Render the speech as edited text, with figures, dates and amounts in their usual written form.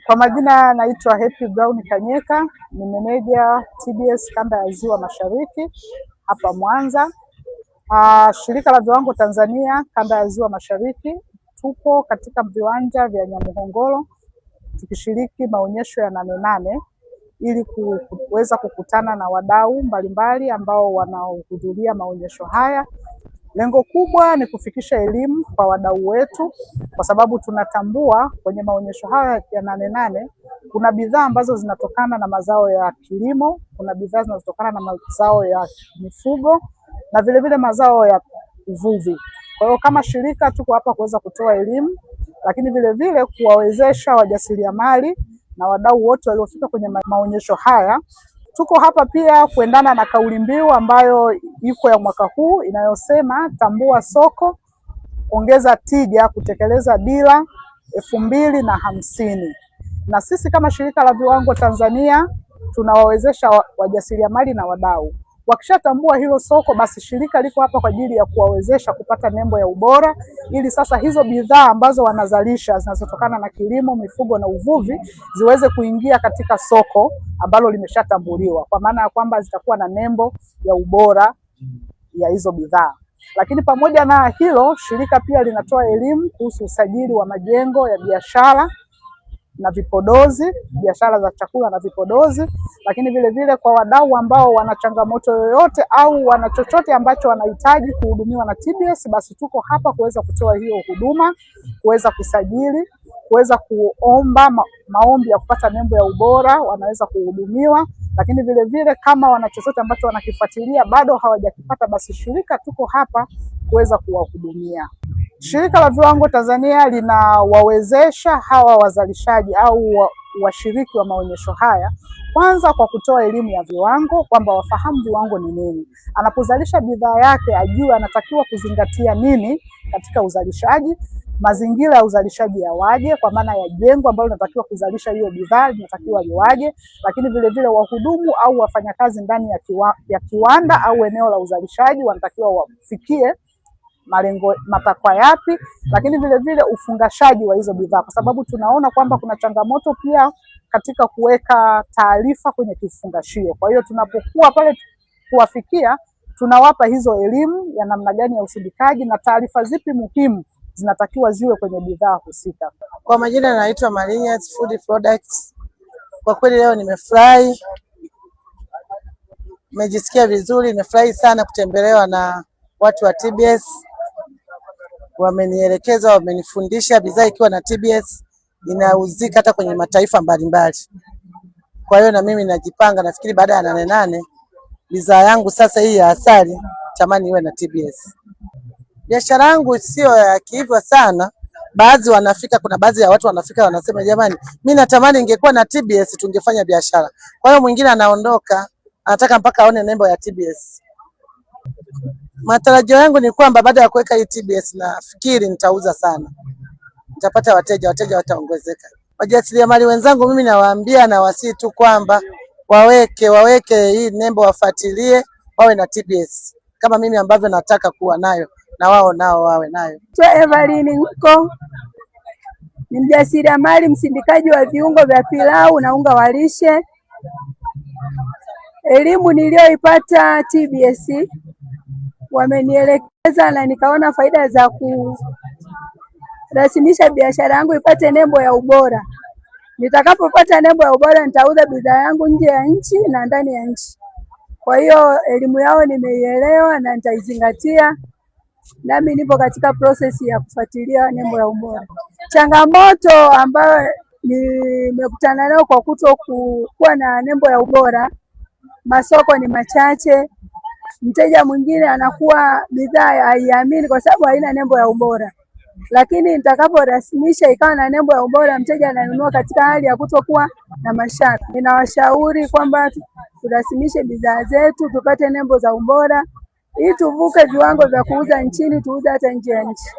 Kwa majina naitwa Happy Brown Kanyeka, ni meneja TBS kanda ya Ziwa Mashariki hapa Mwanza. Shirika la Viwango Tanzania kanda ya Ziwa Mashariki tupo katika viwanja vya Nyamuhongolo tukishiriki maonyesho ya Nane Nane ili kuweza kukutana na wadau mbalimbali ambao wanaohudhuria maonyesho haya. Lengo kubwa ni kufikisha elimu kwa wadau wetu, kwa sababu tunatambua kwenye maonyesho haya ya Nane Nane kuna bidhaa ambazo zinatokana na mazao ya kilimo, kuna bidhaa zinazotokana na mazao ya mifugo na vile mazao ya uvuvi. Kwa hiyo kama shirika tuko hapa kuweza kutoa elimu, lakini vile kuwawezesha wajasiriamali na wadau wote waliofika kwenye maonyesho haya. Tuko hapa pia kuendana na kauli mbiu ambayo iko ya mwaka huu inayosema tambua soko, ongeza tija, kutekeleza dira 2050. Na sisi kama shirika la Viwango Tanzania tunawawezesha wajasiriamali na wadau. Wakishatambua hilo soko, basi shirika liko hapa kwa ajili ya kuwawezesha kupata nembo ya ubora, ili sasa hizo bidhaa ambazo wanazalisha zinazotokana na kilimo, mifugo na uvuvi ziweze kuingia katika soko ambalo limeshatambuliwa, kwa maana ya kwamba zitakuwa na nembo ya ubora ya hizo bidhaa. Lakini pamoja na hilo, shirika pia linatoa elimu kuhusu usajili wa majengo ya biashara na vipodozi, biashara za chakula na vipodozi. Lakini vile kwa wadau ambao wana changamoto yoyote au wana chochote ambacho wanahitaji kuhudumiwa na TBS, basi tuko hapa kuweza kutoa hiyo huduma, kuweza kusajili, kuweza kuomba maombi ya kupata nembo ya ubora, wanaweza kuhudumiwa. Lakini vile kama wana chochote ambacho wanakifuatilia bado hawajakipata, basi shirika tuko hapa kuweza kuwahudumia. Shirika la Viwango Tanzania linawawezesha hawa wazalishaji au washiriki wa maonyesho haya, kwanza kwa kutoa elimu ya viwango, kwamba wafahamu viwango ni nini. Anapozalisha bidhaa yake ajue anatakiwa kuzingatia nini katika uzalishaji, mazingira ya uzalishaji yawaje, kwa maana ya jengo ambalo linatakiwa kuzalisha hiyo bidhaa linatakiwa liwaje. Lakini vile wahudumu au wafanyakazi ndani ya kiwanda au eneo la uzalishaji wanatakiwa wafikie malengo, matakwa yapi. Lakini vile ufungashaji wa hizo bidhaa, kwa sababu tunaona kwamba kuna changamoto pia katika kuweka taarifa kwenye kifungashio. Kwa hiyo tunapokuwa pale kuwafikia, tunawapa hizo elimu ya namna gani ya usindikaji na taarifa zipi muhimu zinatakiwa ziwe kwenye bidhaa husika. Kwa majina naitwa Marinyas Food Products. Kwa kweli leo nimefurahi, nimejisikia vizuri, nimefurahi sana kutembelewa na watu wa TBS. Wamenielekeza, wamenifundisha bidhaa ikiwa na TBS inauzika hata kwenye mataifa mbalimbali. Kwa hiyo na mimi najipanga, nafikiri baada ya Nane Nane bidhaa yangu sasa hii ya asali tamani iwe na TBS. Biashara yangu sio ya kihivyo sana. Kuna baadhi ya watu wanafika wanasema, jamani, mimi natamani ingekuwa na TBS tungefanya biashara. Kwa hiyo mwingine anaondoka anataka mpaka aone nembo ya TBS. Matarajio yangu ni kwamba baada ya kuweka hii TBS nafikiri nitauza sana. Nitapata wateja wataongezeka. Wajasiriamali wenzangu mimi nawaambia na wasi tu kwamba waweke hii nembo, wafuatilie, wawe na TBS kama mimi ambavyo nataka kuwa nayo, na wao nao wawe nayo. Evelyn Nko ni mjasiriamali msindikaji wa viungo vya pilau na unga wa lishe. Elimu niliyoipata TBS wamenielekeza na nikaona faida za kurasimisha biashara yangu ipate nembo ya ubora. Nitakapopata nembo ya ubora nitauza bidhaa yangu nje ya nchi na ndani ya nchi. Kwa hiyo elimu yao nimeielewa na nitaizingatia, nami nipo katika process ya kufuatilia nembo ya ubora. Changamoto ambayo nimekutana nayo kwa kutokuwa na nembo ya ubora, masoko ni machache. Mteja mwingine anakuwa bidhaa haiamini kwa sababu haina nembo ya ubora. Lakini nitakaporasimisha ikawa na nembo ya ubora, mteja ananunua katika hali ya kutokuwa na mashaka. Ninawashauri kwamba turasimishe bidhaa zetu, tupate nembo za ubora ili tuvuke viwango vya kuuza nchini, tuuze hata nje ya nchi.